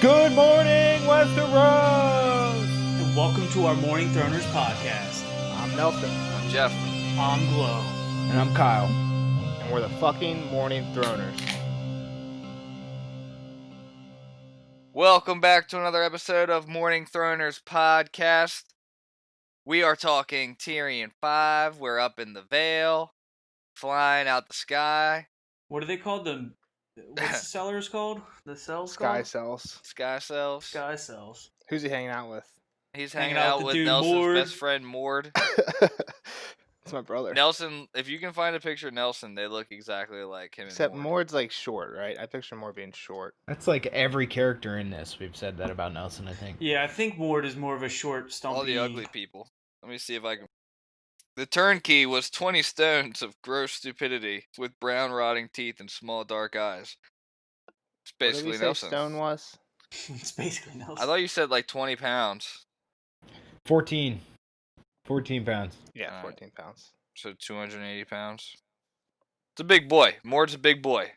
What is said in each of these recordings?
Good morning, Westeros! And welcome to our Morning Throners podcast. I'm Nelson. I'm Jeff. I'm Glow. And I'm Kyle. And we're the fucking Morning Throners. Welcome back to another episode of Morning Throners podcast. We are talking Tyrion 5. We're up in the Vale, flying out the sky. What are they called? What's the cellars called? The cells Sky called? cells. Sky cells. Sky cells. Who's he hanging out with? He's hanging out with dude Nelson's Mord. best friend, Mord. It's my brother. Nelson, if you can find a picture of Nelson, they look exactly like him Except and Mord. Mord's like short, right? I picture Mord being short. That's like every character in this. We've said that about Nelson, I think. Yeah, I think Ward is more of a short, stumpy. All the ugly people. Let me see if I can... The turnkey was 20 stones of gross stupidity, with brown rotting teeth and small dark eyes. It's basically what did we say Nelson. Stone was? It's basically Nelson. I thought you said like 20 pounds. 14 pounds. Yeah, Alright. 14 pounds. So 280 pounds. It's a big boy. Mord's a big boy.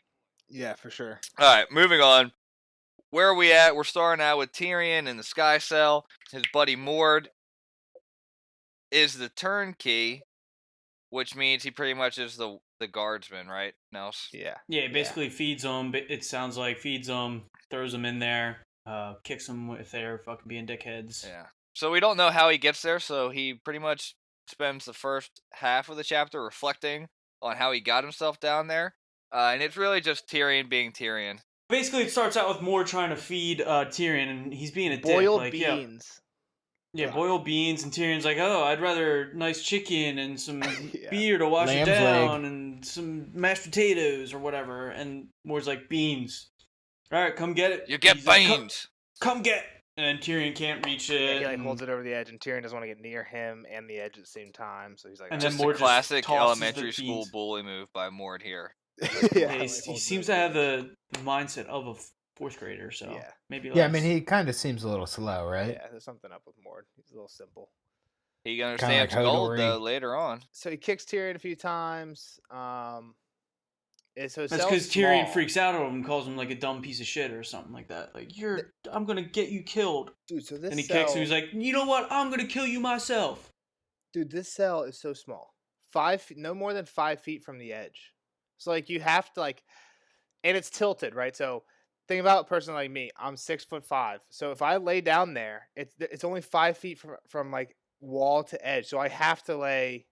Yeah, for sure. Alright, moving on. Where are we at? We're starting out with Tyrion in the Sky Cell. His buddy Mord is the turnkey, which means he pretty much is the guardsman, right, Nels? Yeah. Yeah, he basically feeds them. It sounds like feeds them, throws them in there, kicks them if they're fucking being dickheads. Yeah. So we don't know how he gets there, so he pretty much spends the first half of the chapter reflecting on how he got himself down there. And it's really just Tyrion being Tyrion. Basically, it starts out with Mord trying to feed Tyrion, and he's being a Boiled dick. beans. Yeah, boiled beans, and Tyrion's like, oh, I'd rather nice chicken and some Yeah. beer to wash Lamb's it down, leg. and some mashed potatoes or whatever. And Mord's like, beans. All right, come get it. You get He's like, beans! come get. And Tyrion can't reach it. Yeah, he like and- holds it over the edge, and Tyrion doesn't want to get near him and the edge at the same time. So he's like, And "Oh." then Just a Mord just classic tosses elementary the school beans. bully move by Mord here. Yeah, like, he holds seems it to over have the edge. the mindset of a fourth grader, so Yeah. maybe. Yeah, I less. mean, he kind of seems a little slow, right? Yeah, there's something up with Mord. He's a little simple. He understands like gold, Hodori. though, later on. So he kicks Tyrion a few times. So That's because Tyrion freaks out on him and calls him like a dumb piece of shit or something like that. Like, I'm gonna get you killed. Dude, so this And he cell, kicks him. He's like, you know what? I'm gonna kill you myself. dude, this cell is so small. 5 feet, no more than 5 feet from the edge. So like you have to like, and it's tilted, right? So think about a person like me. I'm 6'5". So if I lay down there, it's only 5 feet from like wall to edge. So I have to lay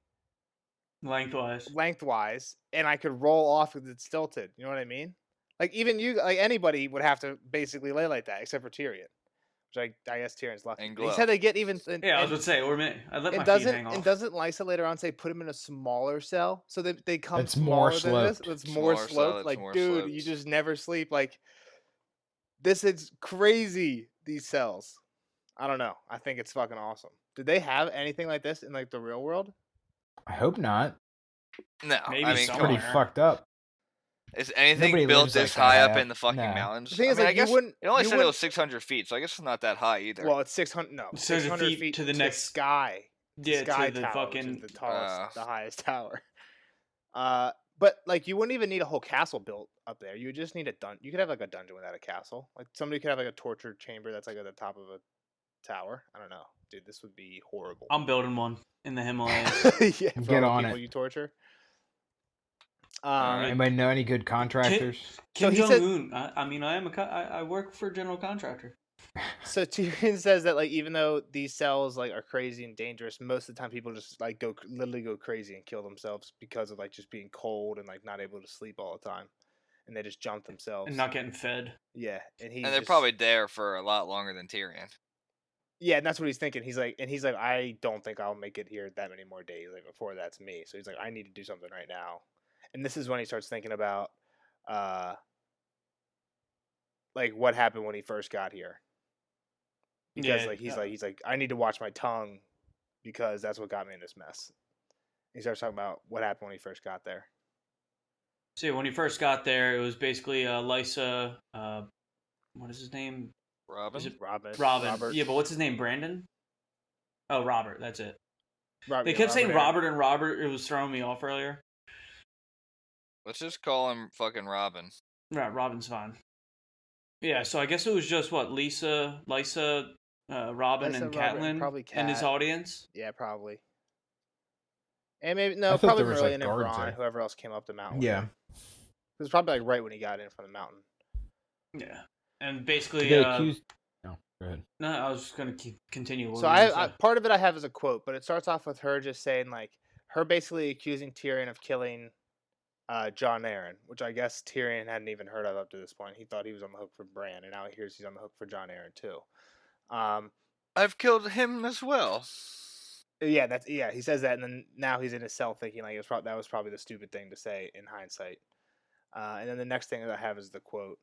lengthwise, and I could roll off because it's tilted. You know what I mean? Like even you, like anybody would have to basically lay like that, except for Tyrion, which I guess Tyrion's lucky. And He Glow. said they get even. Yeah, I was gonna say, or I let my And feet hang off. doesn't Lysa later on say put him in a smaller cell so that they come It's more smaller than this? sloped. It's more Smaller cell, sloped. it's Like, more dude, you sloped. just never sleep. Like, this is crazy. These cells. I don't know. I think it's fucking awesome. Did they have anything like this in like the real world? I hope not. No, Maybe I mean, somewhere. come Pretty on. fucked up. Is anything Nobody built lives this like that high up high in the up. fucking No. mountains? The thing I is, mean, like, I guess you wouldn't. it only you said it wouldn't- was 600 feet, so I guess it's not that high either. Well, it's 600. No, 600 600 feet feet to the next- sky. Yeah, Sky to the tower, fucking. which is the tallest, the highest tower. But like you wouldn't even need a whole castle built up there. You would just need a dungeon. You could have like a dungeon without a castle. Like somebody could have like a torture chamber that's like at the top of a tower. I don't know, dude. This would be horrible. I'm building one in the Himalayas. Yeah, for Get all the on people it. you torture. Alright. Anybody know any good contractors? Kim he Jong said- Un. I mean, I work for a general contractor. So Tyrion says that like even though these cells like are crazy and dangerous, most of the time people just like literally go crazy and kill themselves because of like just being cold and like not able to sleep all the time, and they just jump themselves. And not getting fed. Yeah, and And they're probably there for a lot longer than Tyrion. Yeah, and that's what he's thinking. He's like, I don't think I'll make it here that many more days. Like before that's me. So he's like, I need to do something right now. And this is when he starts thinking about, like what happened when he first got here. Because Yeah, like he's like, I need to watch my tongue, because that's what got me in this mess. He starts talking about what happened when he first got there. So when he first got there, it was basically Lysa. What is his name? Robin? Is it Robin. Robert. Yeah, but what's his name? Brandon. Oh, Robert. That's it. Robert, They yeah, kept saying Aaron. Robert and Robert. It was throwing me off earlier. Let's just call him fucking Robin. Right, Robin's fine. Yeah, so I guess it was just what Lysa, Robin, Lysa, and Robert, and Catelyn probably and his Cat. audience. Yeah, probably. And maybe I no, thought probably there was like Merlin and guards Braun, there. whoever else came up the mountain with Yeah. him. It was probably like right when he got in from the mountain. Yeah, and Did basically, they accuse? No, go ahead. no, I was just gonna continue. What So were you gonna I say? part of it I have as a quote, but it starts off with her just saying like her basically accusing Tyrion of killing John Arryn, which I guess Tyrion hadn't even heard of up to this point. He thought he was on the hook for Bran, and now he hears he's on the hook for John Arryn too. I've killed him as well. Yeah, he says that, and then now he's in his cell thinking like that was probably the stupid thing to say in hindsight. And then the next thing that I have is the quote.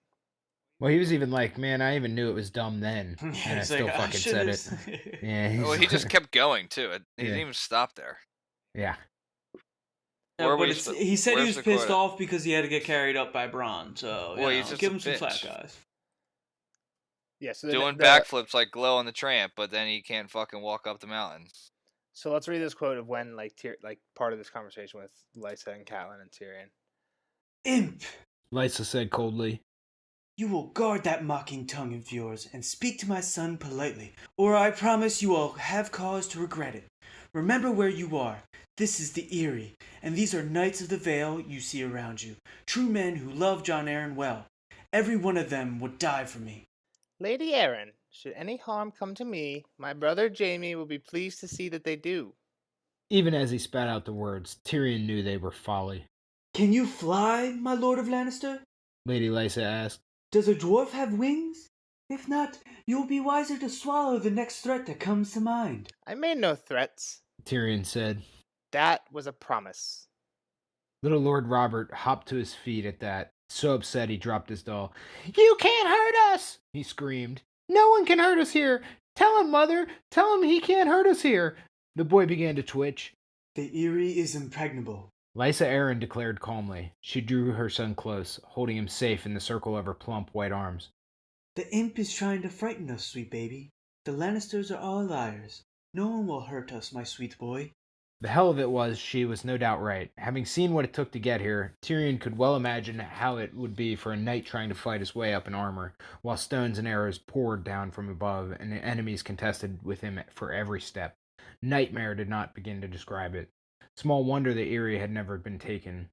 Well, he was even like, "Man, I even knew it was dumb then, and I He's still like, fucking said it." Yeah. Well, he just kept going too. He Yeah. didn't even stop there. Yeah. No, Where but we it's, sp- he said he where's was the pissed quote? off because he had to get carried up by Bronn. So Well, you he's know, just give a him some slack, bitch. guys. Yeah, so Doing backflips like Glow on the Tramp, but then he can't fucking walk up the mountain. So let's read this quote of when like part of this conversation with Lysa and Catelyn and Tyrion. Imp, Lysa said coldly. you will guard that mocking tongue of yours and speak to my son politely, or I promise you will have cause to regret it. Remember where you are. This is the Eyrie, and these are Knights of the Vale you see around you. True men who love John Arryn well. Every one of them would die for me. Lady Arryn, should any harm come to me, my brother Jaime will be pleased to see that they do. Even as he spat out the words, Tyrion knew they were folly. Can you fly, my Lord of Lannister? Lady Lysa asked. Does a dwarf have wings? If not, you will be wiser to swallow the next threat that comes to mind. I made no threats. Tyrion said. That was a promise. Little Lord Robert hopped to his feet at that, so upset he dropped his doll. You can't hurt us! He screamed. No one can hurt us here! Tell him, Mother! Tell him he can't hurt us here! The boy began to twitch. The Eyrie is impregnable. Lysa Arryn declared calmly. She drew her son close, holding him safe in the circle of her plump white arms. The imp is trying to frighten us, sweet baby. The Lannisters are all liars. No one will hurt us, my sweet boy. The hell of it was, she was no doubt right. Having seen what it took to get here, Tyrion could well imagine how it would be for a knight trying to fight his way up in armor, while stones and arrows poured down from above, and enemies contested with him for every step. Nightmare did not begin to describe it. Small wonder the Eyrie had never been taken.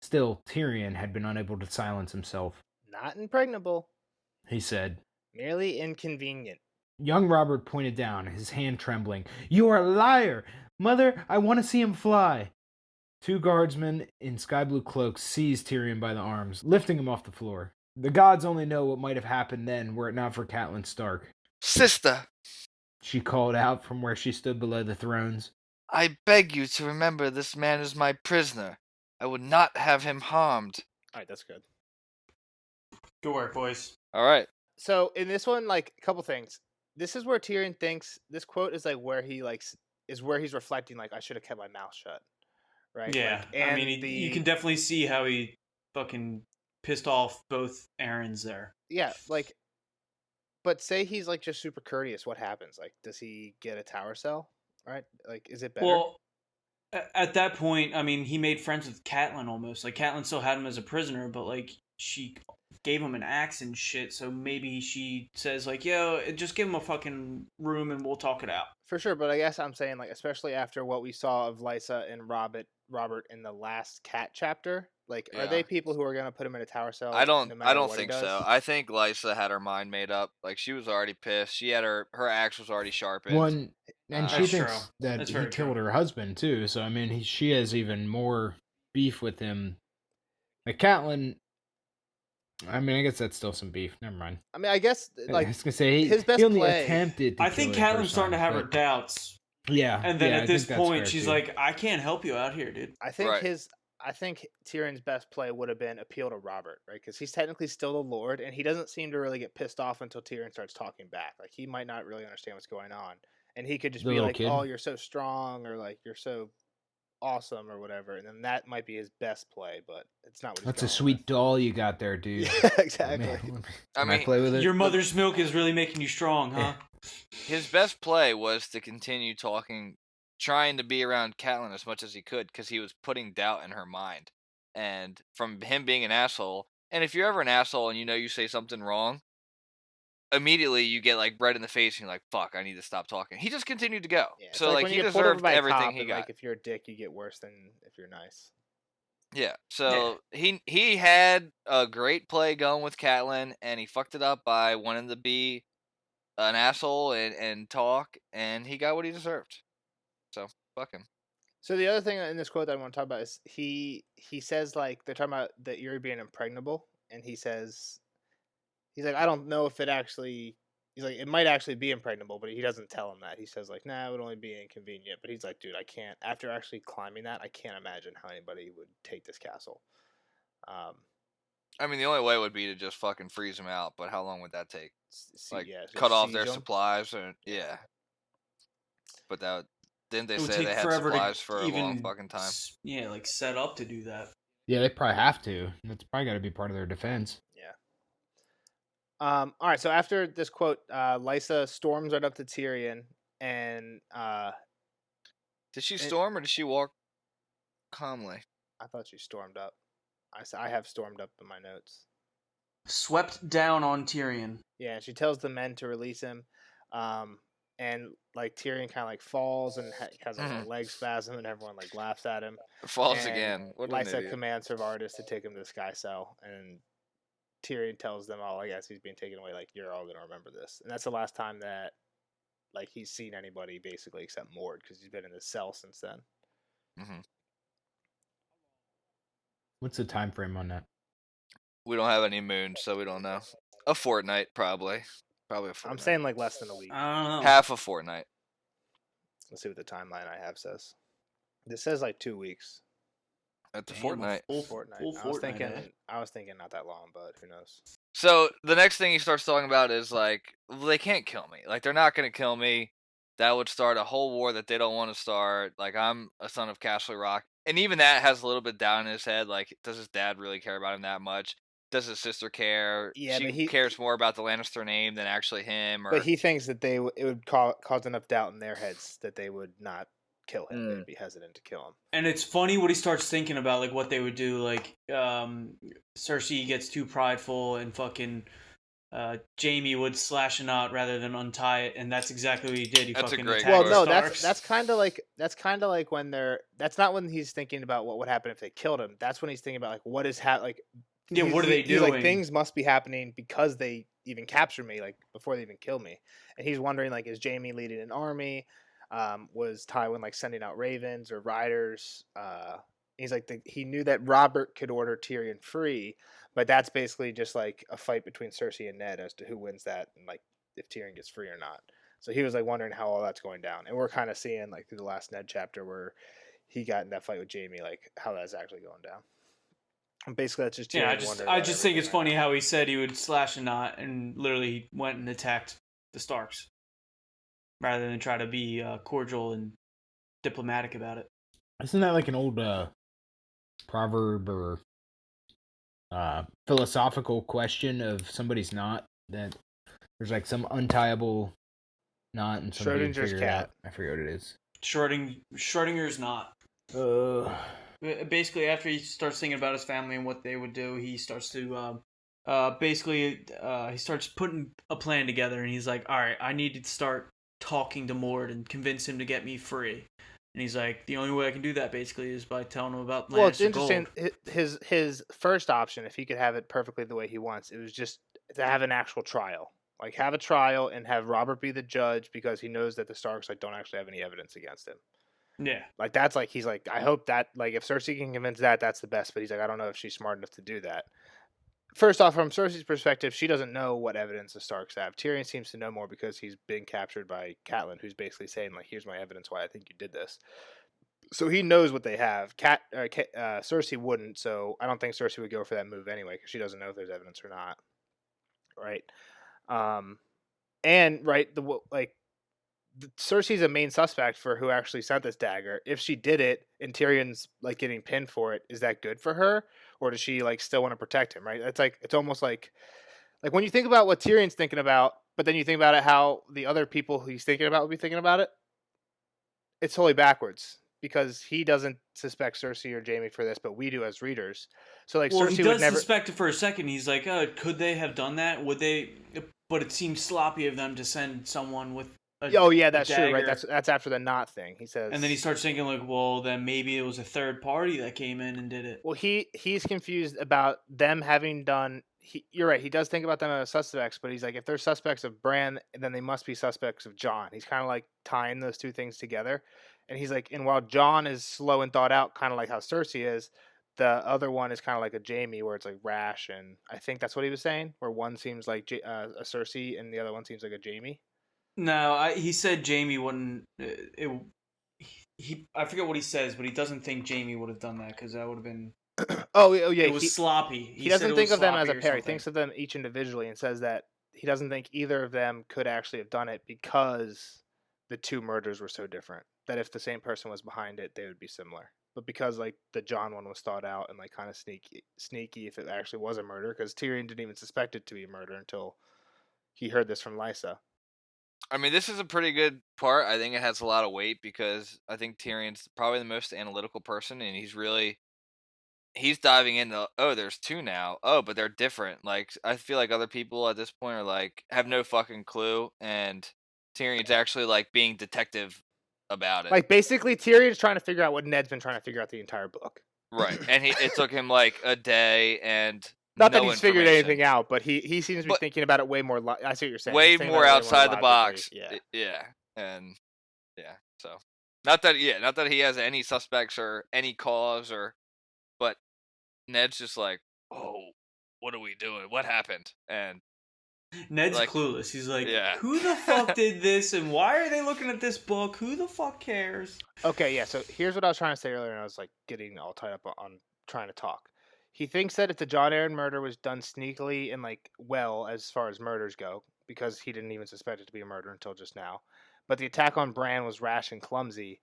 Still, Tyrion had been unable to silence himself. Not impregnable. He said. Merely inconvenient. Young Robert pointed down, his hand trembling. You are a liar! Mother, I want to see him fly! Two guardsmen in sky-blue cloaks seized Tyrion by the arms, lifting him off the floor. The gods only know what might have happened then were it not for Catelyn Stark. Sister, She called out from where she stood below the thrones. I beg you to remember this man is my prisoner. I would not have him harmed. Alright, that's good. Good work, boys. All right. So in this one, like a couple things. This is where Tyrion thinks this quote is like where he is where he's reflecting like I should have kept my mouth shut. Right? Yeah, Like, I mean, you can definitely see how he fucking pissed off both Aarons there. Yeah, like but say he's like just super courteous, what happens? Like does he get a tower cell? Right? Like is it better? Well, at that point, I mean, he made friends with Catelyn almost. Like, Catelyn still had him as a prisoner, but, like, she gave him an axe and shit, so maybe she says, like, yo, just give him a fucking room and we'll talk it out. For sure, but I guess I'm saying like especially after what we saw of Lysa and Robert in the last Cat chapter, like are Yeah. they people who are gonna put him in a tower cell? I don't no matter what he think does? so. I think Lysa had her mind made up. Like she was already pissed. She had her axe was already sharpened. One, and she That's thinks true. that That's he very killed true. her husband, too, so, I mean, she has even more beef with him. Like, Catelyn, I mean, I guess that's still some beef. Never mind. I mean I guess I like was gonna say his best he only play- attempted to I think kill her Catelyn's first starting to time, have her but- doubts. Yeah. And then yeah, at I this think that's point, fair, she's too. like, I can't help you out here, dude. I think Right. I think Tyrion's best play would have been appeal to Robert, right? Because he's technically still the Lord, and he doesn't seem to really get pissed off until Tyrion starts talking back. Like he might not really understand what's going on, and he could just The be little like, kid? "Oh, you're so strong," or like, "You're so awesome," or whatever. And then that might be his best play, but it's not what he's That's a going sweet with. doll you got there, dude. Yeah, exactly. Man, I can I mean, play with it? Your mother's milk is really making you strong, huh? his best play was to continue talking, trying to be around Catelyn as much as he could, because he was putting doubt in her mind. And from him being an asshole, and if you're ever an asshole and you know you say something wrong, immediately you get like red in the face and you're like, fuck, I need to stop talking. He just continued to go. Yeah, it's So like like when he you get pulled over deserved by a everything cop, he and got. like if you're a dick, you get worse than if you're nice. Yeah. So he had a great play going with Catelyn, and he fucked it up by wanting to be an asshole and talk, and he got what he deserved. So fuck him. So the other thing in this quote that I want to talk about is he says like they're talking about the Eerie being impregnable, and he's like, I don't know if it actually. He's like, it might actually be impregnable, but he doesn't tell him that. He says like, nah, it would only be inconvenient. But he's like, dude, I can't. After actually climbing that, I can't imagine how anybody would take this castle. I mean, the only way would be to just fucking freeze them out, but how long would that take? Like Yeah, cut off their siege 'em. supplies, and yeah. But that didn't they It would say take they had forever supplies to for a even long fucking time? Yeah, like set up to do that. Yeah, they probably have to. That's probably got to be part of their defense. Yeah. All right. So after this quote, Lysa storms right up to Tyrion, and Did she storm or did she walk calmly? I thought she stormed up. I have stormed up in my notes. Swept down on Tyrion. Yeah, and she tells the men to release him, and like Tyrion kind of like falls and has like a leg spasm, and everyone like laughs at him. Falls And again. What an Lysa idiot. commands her artist to take him to the sky cell, and Tyrion tells them all, I guess he's being taken away. Like, you're all gonna remember this, and that's the last time that like he's seen anybody basically except Mord, because he's been in this cell since then. Mm-hmm. What's the time frame on that? We don't have any moons, so we don't know. A fortnight, probably. Probably a fortnight. I'm saying like less than a week. I don't know. Half a fortnight. Let's see what the timeline I have says. This says like 2 weeks. At the Damn, a fortnight. full Fortnight. full I was fortnight, thinking. eh? I was thinking not that long, but who knows? So the next thing he starts talking about is like, well, they can't kill me. Like, they're not gonna kill me. That would start a whole war that they don't want to start. Like, I'm a son of Castle Rock, and even that has a little bit down in his head. Like, does his dad really care about him that much? Does his sister care? Yeah, she but he cares more about the Lannister name than actually him. Or But he thinks that it would cause enough doubt in their heads that they would not kill him. They'd be hesitant to kill him. And it's funny what he starts thinking about, like what they would do. Like Cersei gets too prideful, and fucking Jaime would slash a knot rather than untie it, and that's exactly what he did. He That's a fucking great attacked Well, quote. no, the Starks. that's kind of like when they're. That's not when he's thinking about what would happen if they killed him. That's when he's thinking about like what is like. Yeah, what are they He's like, doing? things must be happening because they even captured me, like before they even killed me. And he's wondering, like, is Jaime leading an army? Was Tywin like sending out ravens or riders? He's like, he knew that Robert could order Tyrion free, but that's basically just like a fight between Cersei and Ned as to who wins that, and like if Tyrion gets free or not. So he was like wondering how all that's going down, and we're kind of seeing like through the last Ned chapter where he got in that fight with Jaime, like how that's actually going down. And basically, that's just Tyrion Yeah, wondering I about just think it's everything. funny how he said he would slash a knot, and literally he went and attacked the Starks rather than try to be cordial and diplomatic about it. Isn't that like an old proverb or philosophical question of somebody's knot, that there's like some untieable knot and somebody would Schrodinger's figure it out? cat. I forget what it is. Schrodinger's knot. Basically, after he starts thinking about his family and what they would do, he starts to he starts putting a plan together, and he's like, all right, I need to start talking to Mord and convince him to get me free. And he's like, the only way I can do that basically is by telling him about Lannister Well, it's interesting. Gold. His first option, if he could have it perfectly the way he wants, it was just to have an actual trial. Like, have a trial and have Robert be the judge, because he knows that the Starks like don't actually have any evidence against him. Yeah. Like, that's like, he's like, I hope that, like, if Cersei can convince that, that's the best. But he's like, I don't know if she's smart enough to do that. First off, from Cersei's perspective, she doesn't know what evidence the Starks have. Tyrion seems to know more because he's been captured by Catelyn, who's basically saying, like, here's my evidence why I think you did this. So he knows what they have. Cersei wouldn't, so I don't think Cersei would go for that move anyway, because she doesn't know if there's evidence or not. Right? And, right, Cersei's a main suspect for who actually sent this dagger. If she did it and Tyrion's like getting pinned for it, is that good for her, or does she like still want to protect him? Right? It's almost like when you think about what Tyrion's thinking about, but then you think about it how the other people who he's thinking about would be thinking about it. It's totally backwards, because he doesn't suspect Cersei or Jaime for this, but we do as readers. So like, Well, Cersei he would does never suspect it for a second. He's like, could they have done that? Would they? but it seems sloppy of them to send someone with Oh yeah, a that's true, right? dagger. That's after the knot thing. He says, And then he starts thinking like, well, then maybe it was a third party that came in and did it. well, he's confused about them having done. You're right. He does think about them as suspects, but he's like, if they're suspects of Bran, then they must be suspects of Jon. He's kind of like tying those two things together, and he's like, and while Jon is slow and thought out, kind of like how Cersei is, the other one is kind of like a Jaime, where it's like rash, and I think that's what he was saying, where one seems like a Cersei and the other one seems like a Jaime. No, he said Jamie wouldn't. I forget what he says, but he doesn't think Jamie would have done that because that would have been. Oh yeah, it was sloppy. He doesn't think of them as a pair. He thinks of them each individually and says that he doesn't think either of them could actually have done it because the two murders were so different. That if the same person was behind it, they would be similar. But because like the Jon one was thought out and like kind of sneaky if it actually was a murder, because Tyrion didn't even suspect it to be a murder until he heard this from Lysa. I mean, this is a pretty good part. I think it has a lot of weight because I think Tyrion's probably the most analytical person, and he's diving into, oh, there's two now. Oh, but they're different. Like, I feel like other people at this point are like, have no fucking clue, and Tyrion's actually like being detective about it. Like basically Tyrion's trying to figure out what Ned's been trying to figure out the entire book. Right. And it took him like a day and not no that he's figured information. anything out, but he seems to be thinking about it way more. I see what you're saying. Way more outside the box. Yeah. Yeah. And yeah. So not that he has any suspects or any cause but Ned's just like, oh, what are we doing? What happened? And Ned's like, clueless. He's like, yeah. who the fuck did this and why are they looking at this book? Who the fuck cares? Okay, yeah, so here's what I was trying to say earlier, and I was like getting all tied up on trying to talk. He thinks that if the Jon Arryn murder was done sneakily and like well as far as murders go, because he didn't even suspect it to be a murder until just now, but the attack on Bran was rash and clumsy.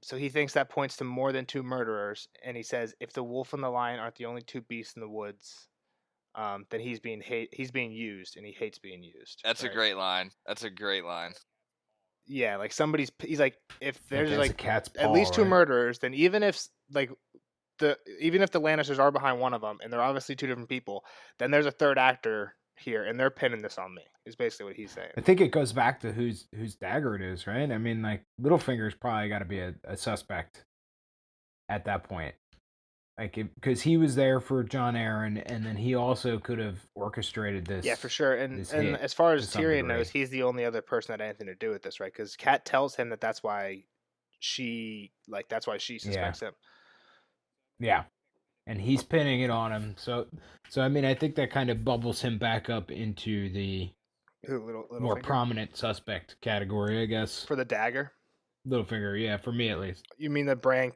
So he thinks that points to more than two murderers, and he says if the wolf and the lion aren't the only two beasts in the woods, then he's being used, and he hates being used. That's right? a great line. Yeah, like he's like, if there's Like, like a cat's paw, at least two right? murderers, then even if the Lannisters are behind one of them, and they're obviously two different people, then there's a third actor here, and they're pinning this on me. Is basically what he's saying. I think it goes back to whose dagger it is, right? I mean, like Littlefinger's probably got to be a suspect at that point, like because he was there for Jon Arryn, and then he also could have orchestrated this. Yeah, for sure. And hit as far as to some Tyrion degree. knows, he's the only other person that had anything to do with this, right? Because Kat tells him that that's why she suspects him. Yeah, and he's pinning it on him. So I mean, I think that kind of bubbles him back up into the more prominent suspect category, I guess. For the dagger? Littlefinger, yeah, for me at least. You mean the Bran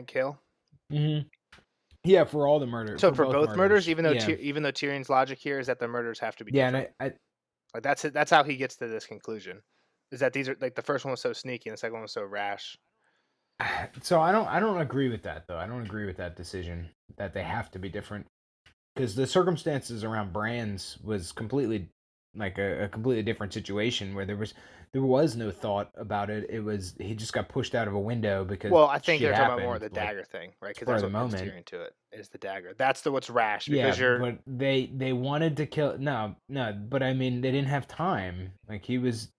kill? Mm-hmm. Yeah, for all the murders. So for both murders, even though Tyrion's logic here is that the murders have to be different. And like that's how he gets to this conclusion. Is that these are like the first one was so sneaky and the second one was so rash. So I don't agree with that though. I don't agree with that decision that they have to be different, because the circumstances around Bran's was completely like a completely different situation where there was no thought about it. It was he just got pushed out of a window because I think they're talking happened, about more of the dagger thing, right? Because that's what brings Tyrion to it is the dagger. That's what's rash because but they wanted to kill but I mean they didn't have time. Like he was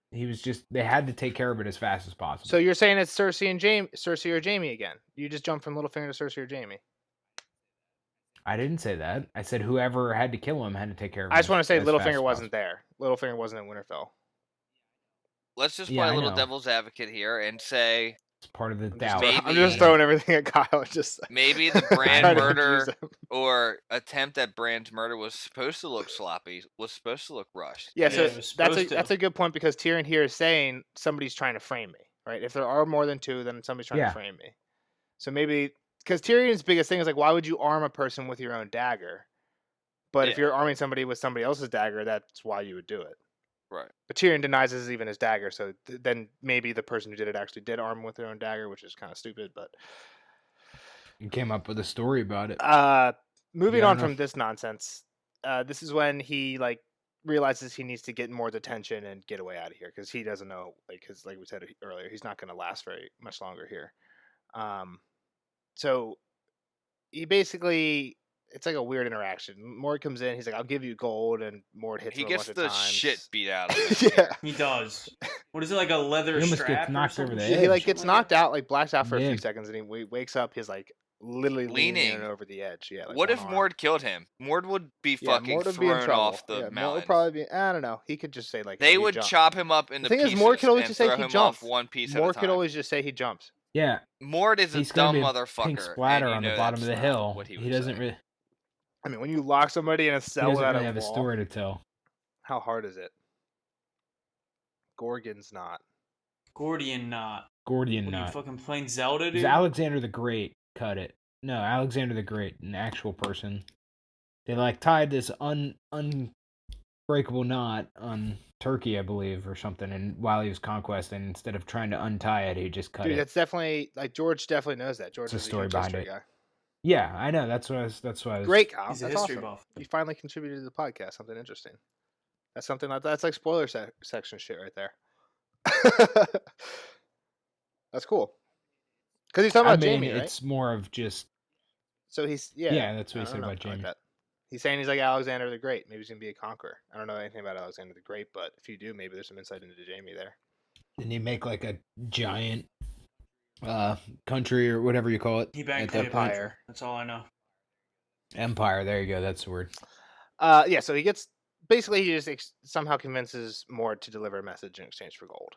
just they had to take care of it as fast as possible. So you're saying it's Cersei or Jaime again? You just jumped from Littlefinger to Cersei or Jaime? I didn't say that. I said whoever had to kill him had to take care of him. I just want to say Littlefinger wasn't there. Littlefinger wasn't in Winterfell. Let's just play a little devil's advocate here and say it's part of the doubt. I'm just throwing everything at Kyle. Just maybe the Bran murder or attempt at Bran's murder was supposed to look sloppy, was supposed to look rushed. Yeah, so that's a good point because Tyrion here is saying somebody's trying to frame me, right? If there are more than two, then somebody's trying to frame me. So maybe because Tyrion's biggest thing is like, why would you arm a person with your own dagger? But if you're arming somebody with somebody else's dagger, that's why you would do it. Right. But Tyrion denies this is even his dagger, so then maybe the person who did it actually did arm him with their own dagger, which is kind of stupid, but... You came up with a story about it. Moving on from this nonsense, this is when he, like, realizes he needs to get more detention and get away out of here, because he doesn't know, like we said earlier, he's not going to last very much longer here. So he basically it's like a weird interaction. Mord comes in, he's like, "I'll give you gold," and Mord hits He him a gets bunch the of times. shit beat out of him. Yeah. He does. What is it, like a leather He almost strap gets or knocked over something? the He like edge. gets Something like knocked out, like blacks out for a Yeah. few seconds, and he wakes up. He's like literally leaning Leaning. over the edge. Yeah. Like What one if arm. Mord killed him? Mord would be Yeah, fucking Mord would be in thrown trouble. off the Yeah, Mord mountain. would probably be. I don't know. He could just say like They he would jumped. chop him up into The thing is, pieces Mord could always and just say throw he him jumped. off one piece Mord at a could time. always just say he jumps. Yeah, Mord is a he's gonna dumb be a motherfucker. pink splatter and you on the know bottom of that's the not hill. what he He would doesn't say. really. I mean, when you lock somebody in a He cell doesn't without really a have a wall, story to tell. how hard is it? Gorgon's not. Gordian knot. Gordian What are you knot. fucking playing Zelda, Because dude? Alexander the Great cut it. No, Alexander the Great, an actual person. They like tied this unbreakable knot on Turkey, I believe, or something. And while he was conquesting, instead of trying to untie it, he just cut Dude, it. that's definitely like George definitely knows that. George It's a is a story huge behind history it. guy. Yeah, I know. That's what I was. Great, Kyle. He's a That's history awesome. buff. You finally contributed to the podcast. Something interesting. That's something that's like spoiler section shit right there. That's cool. Because he's talking I about mean, Jamie, right? it's more of just. So he's Yeah, that's what I he don't said know. about I like Jamie. that. He's saying he's like Alexander the Great. Maybe he's gonna be a conqueror. I don't know anything about Alexander the Great, but if you do, maybe there's some insight into Jamie there. Didn't he make like a giant country or whatever you call it? He banged at that point? Cleopatra. That's all I know. Empire. There you go. That's the word. Yeah. So he gets basically he just somehow convinces Mord to deliver a message in exchange for gold.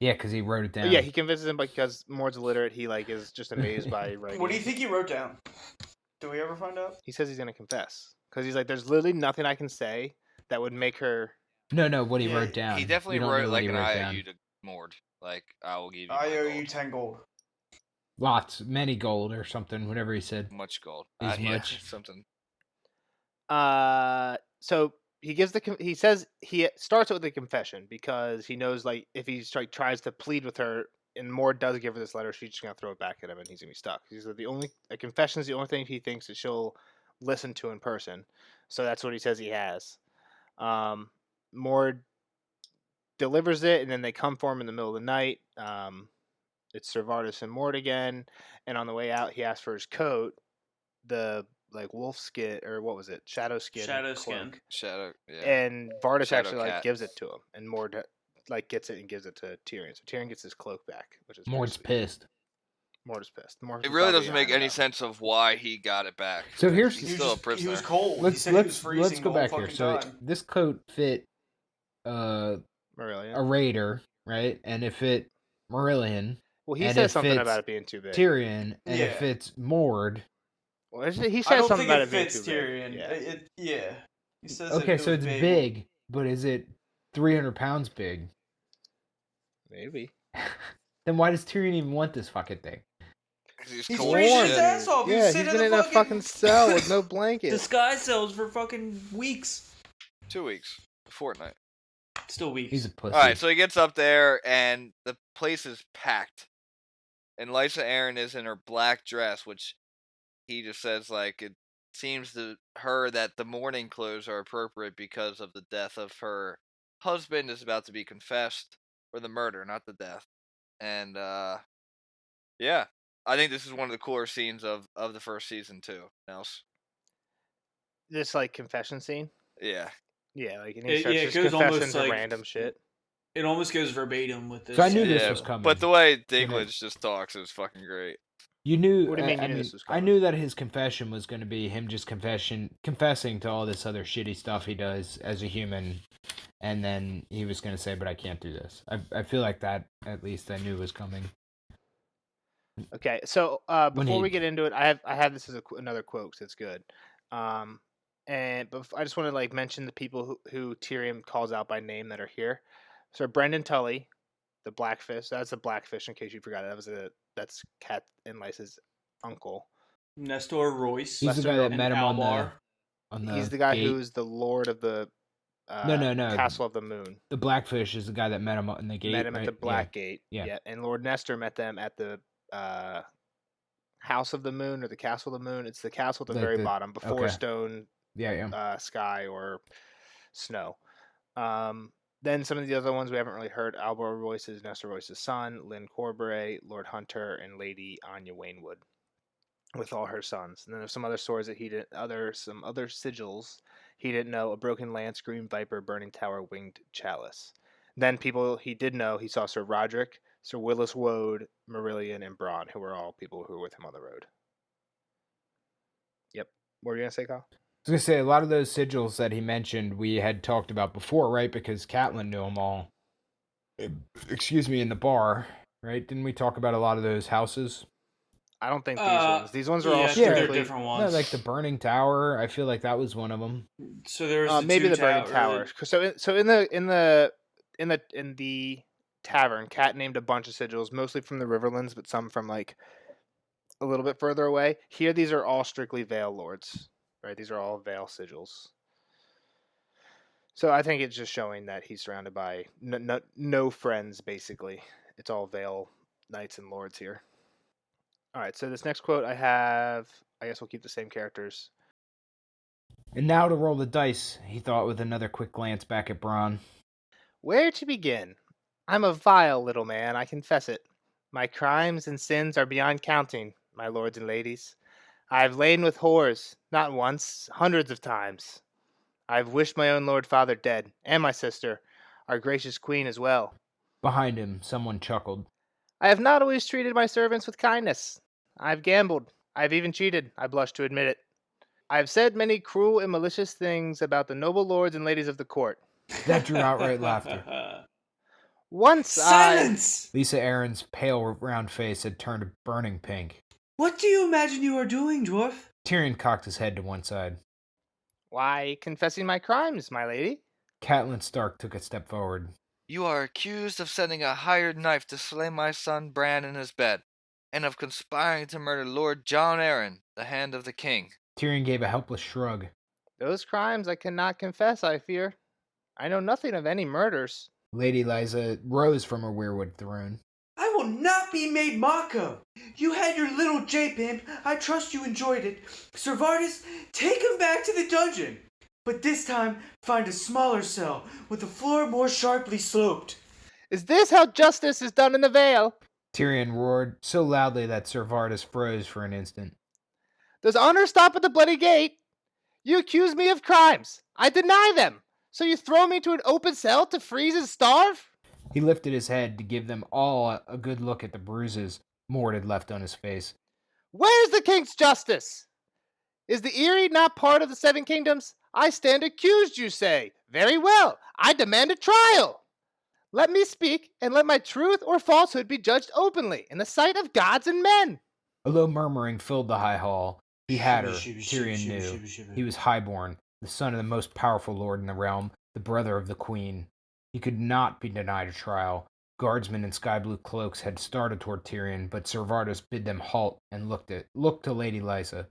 Yeah, because he wrote it down. Yeah, he convinces him because Mord's illiterate. He like is just amazed by writing. What do you think he wrote down? Do we ever find out? He says he's gonna confess because he's like, there's literally nothing I can say that would make her. No, what he Yeah, wrote down. He definitely You don't know wrote what like he an wrote IOU down. to Mord. Like, I will give you I my owe gold. you 10 gold. Lots, many gold or something, whatever he said. Much gold. As Yeah, much. something. So he gives he says he starts with the confession because he knows like if he tries to plead with her and Mord does give her this letter, she's just gonna throw it back at him and he's gonna be stuck. He's a confession is the only thing he thinks that she'll listen to in person. So that's what he says he has. Mord delivers it and then they come for him in the middle of the night. It's Servardus and Mord again, and on the way out he asks for his coat, the like wolf skin or what was it, shadow skin cloak. Shadow, yeah. And Vardis Shadow actually like cat. gives it to him, and Mord like gets it and gives it to Tyrion. So Tyrion gets his cloak back, which is Mord's pissed. Mord is pissed. It really doesn't make any sense of why he got it back. So here's He's still a prisoner. He was cold. He let's said he was freezing let's go the whole back here. fucking So time. this coat fit Marillion. a raider, right? And it fit Marillion. Well, he and says it something fits about it being too big. Tyrion, and Yeah. it fits Mord. Well, he I says don't something think about it it being fits too Tyrion. big. Yeah. He says Okay, it so was it's big, but is it 300 pounds big? Maybe. Then why does Tyrion even want this fucking thing? He's He's cold freezing as his shit. ass off. Yeah, he's sitting been in a fucking cell with no blanket. disguise cells for fucking weeks. 2 weeks. A fortnight. Still weeks. He's a pussy. Alright, so he gets up there, and the place is packed. And Lysa Arryn is in her black dress, which he just says, like, it seems to her that the mourning clothes are appropriate because of the death of her husband is about to be confessed for the murder, not the death. And, yeah. I think this is one of the cooler scenes of the first season, too, Nels. This like confession scene. Yeah. Yeah, like and It- he starts yeah, it just goes confessing almost to like- random shit. It almost goes verbatim with this. So I knew Yeah, this was coming. but the way it- Dinklage just talks is fucking great. You knew. What do you mean you I knew mean, this was I coming? knew that his confession was going to be him just confessing to all this other shitty stuff he does as a human, and then he was going to say, "But I can't do this." I feel like that at least I knew was coming. Okay, so When before he- we get into it, I have this as another quote because it's good. But I just want to like mention the people who Tyrion calls out by name that are here. So Brendan Tully, the Blackfish. That's a Blackfish. In case you forgot, that's Cat and Lysa's uncle. Nestor Royce. He's the guy that and met him Albar. on the. He's the guy gate. who's the Lord of the No. Castle of the Moon. The Blackfish is the guy that met him in the gate. Met him right? at the Black Gate. Yeah. And Lord Nestor met them at the House of the Moon or the Castle of the Moon. It's the castle at the very bottom before okay. Stone Yeah. Sky or Snow. Then some of the other ones we haven't really heard. Albar Royce is Nestor Royce's son, Lynn Corbray, Lord Hunter, and Lady Anya Waynwood. with all her sons. And then there's some other swords that he didn't, some other sigils he didn't know: a broken lance, green viper, burning tower, winged chalice. Then people he did know, he saw Sir Roderick, Sir Willis Woad, Marillion, and Bronn, who were all people who were with him on the road. Yep. What were you gonna say, Kyle? I was gonna say a lot of those sigils that he mentioned we had talked about before, right? Because Catelyn knew them all. Excuse me, in the bar, right? Didn't we talk about a lot of those houses? I don't think these ones. These ones are all yeah, strictly. they're different No, ones. like the Burning Tower. I feel like that was one of them. So there's the maybe two the Burning Tower. So in the tavern, Cat named a bunch of sigils, mostly from the Riverlands, but some from like a little bit further away. Here, these are all strictly Vale Lords, right? These are all Vale sigils. So I think it's just showing that he's surrounded by no friends, basically. It's all Vale knights and lords here. All right, so this next quote I have, I guess we'll keep the same characters. And now to roll the dice, he thought with another quick glance back at Bronn. Where to begin? I'm a vile little man, I confess it. My crimes and sins are beyond counting, my lords and ladies. I have lain with whores, not once, hundreds of times. I have wished my own lord father dead, and my sister, our gracious queen as well. Behind him, someone chuckled. I have not always treated my servants with kindness. I have gambled. I have even cheated, I blush to admit it. I have said many cruel and malicious things about the noble lords and ladies of the court. That drew outright laughter. Once Silence! Lisa Aaron's pale, round face had turned burning pink. What do you imagine you are doing, dwarf? Tyrion cocked his head to one side. Why, confessing my crimes, my lady. Catelyn Stark took a step forward. You are accused of sending a hired knife to slay my son Bran in his bed, and of conspiring to murder Lord Jon Arryn, the hand of the king. Tyrion gave a helpless shrug. Those crimes I cannot confess, I fear. I know nothing of any murders. Lady Lysa rose from her weirwood throne. I will not be made mock of. You had your little J-pimp. I trust you enjoyed it. Sir Vardis, take him back to the dungeon. But this time, find a smaller cell with the floor more sharply sloped. Is this how justice is done in the Vale? Tyrion roared so loudly that Sir Vardis froze for an instant. Does honor stop at the bloody gate? You accuse me of crimes. I deny them. So you throw me to an open cell to freeze and starve? He lifted his head to give them all a good look at the bruises Mord had left on his face. Where's the king's justice? Is the Eyrie not part of the Seven Kingdoms? I stand accused, you say. Very well. I demand a trial. Let me speak, and let my truth or falsehood be judged openly in the sight of gods and men. A low murmuring filled the high hall. He had her, Shiver, Tyrion shiver, knew. shiver, shiver. He was highborn, the son of the most powerful lord in the realm, the brother of the queen. He could not be denied a trial. Guardsmen in sky blue cloaks had started toward Tyrion, but Sir Vardis bid them halt and looked to Lady Lysa.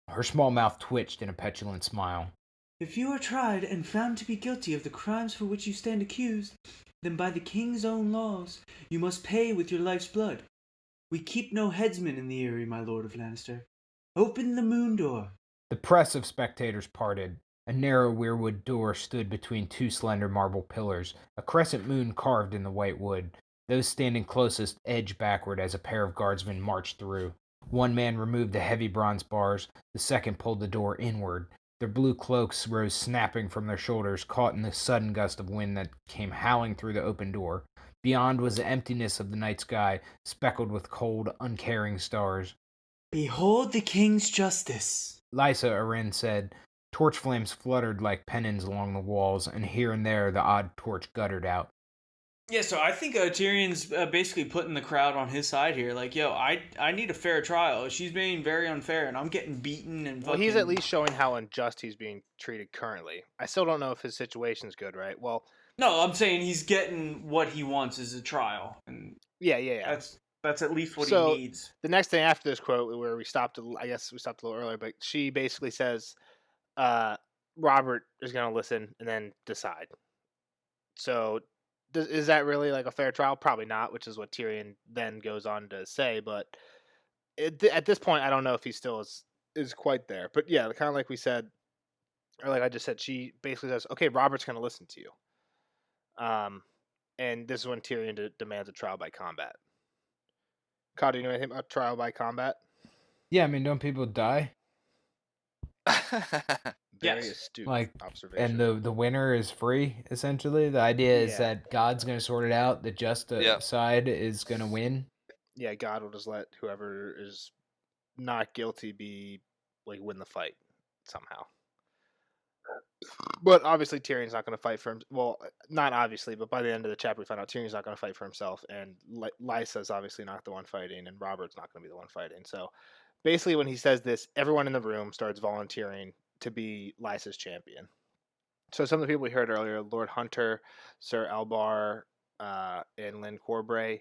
Her small mouth twitched in a petulant smile. If you are tried and found to be guilty of the crimes for which you stand accused, then by the king's own laws, you must pay with your life's blood. We keep no headsman in the Eyrie, my lord of Lannister. Open the moon door. The press of spectators parted. A narrow weirwood door stood between two slender marble pillars, a crescent moon carved in the white wood. Those standing closest edged backward as a pair of guardsmen marched through. One man removed the heavy bronze bars, the second pulled the door inward. Their blue cloaks rose snapping from their shoulders, caught in the sudden gust of wind that came howling through the open door. Beyond was the emptiness of the night sky, speckled with cold, uncaring stars. Behold the king's justice. Lysa Arryn said. Torch flames fluttered like pennons along the walls, and here and there the odd torch guttered out. Yeah, so I think Tyrion's basically putting the crowd on his side here. Like, yo, I need a fair trial. She's being very unfair, and I'm getting beaten and Well, he's at least showing how unjust he's being treated currently. I still don't know if his situation's good, right? Well, No, I'm saying he's getting what he wants is a trial, and yeah. that's at least what So, he needs. The next thing after this quote, where I guess we stopped a little earlier, but she basically says, Robert is going to listen and then decide. So, is that really like a fair trial? Probably not, which is what Tyrion then goes on to say. But at this point, I don't know if he still is quite there. But yeah, kind of like we said, or like I just said, she basically says, "Okay, Robert's going to listen to you." And this is when Tyrion demands a trial by combat. Kyle, do you know anything about trial by combat? Yeah, I mean, don't people die? Very Yes. astute Like, observation. and the winner is free, essentially. The idea is Yeah. that God's going to sort it out. The just Yep. side is going to win. Yeah, God will just let whoever is not guilty be win the fight somehow. But obviously Tyrion's not going to fight for him. Well, not obviously, but by the end of the chapter we find out Tyrion's not going to fight for himself, and Lysa's obviously not the one fighting, and Robert's not going to be the one fighting. So basically, when he says this, everyone in the room starts volunteering to be Lysa's champion. So some of the people we heard earlier, Lord Hunter, Sir Elbar, and Lynn Corbray,